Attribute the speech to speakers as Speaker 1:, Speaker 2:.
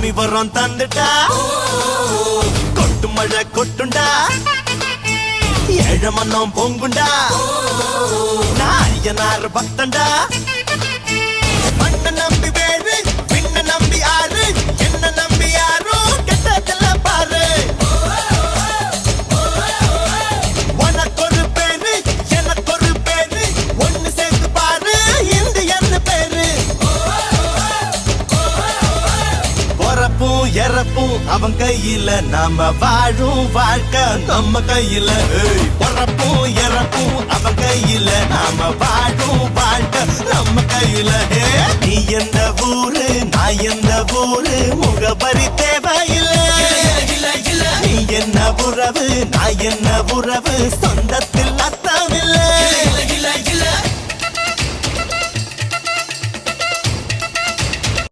Speaker 1: சாமி வரம் தந்துட்டா கொட்டு மழை கொட்டுண்டா ஏழ மன்னம் பொங்குண்டா நான் ஐயனார் பக்தண்டா மண்ண நம்பி வேறு பின்ன நம்பி ஆறு என்ன நம்பி யாரோ கெட்டதில்ல பாரு உனக்கொரு பேரு எனக்கொரு பேரு ஒன்னு சேர்த்து பாரு இந்தியன்னு பேரு பொறப்பும் இறப்பும் அவன் கையில நாம வாழும் வாழ்க்கை நம்ம கையில பொறப்பும் இறப்பும் அவன் கையில நாம வாழும் வாழ்க்கை நம்ம கையில நீ எந்த ஊரு நான் எந்த ஊரு முகபரி தேவையில்லை நீ என்ன உறவு நான் என்ன உறவு சொந்தத்தில்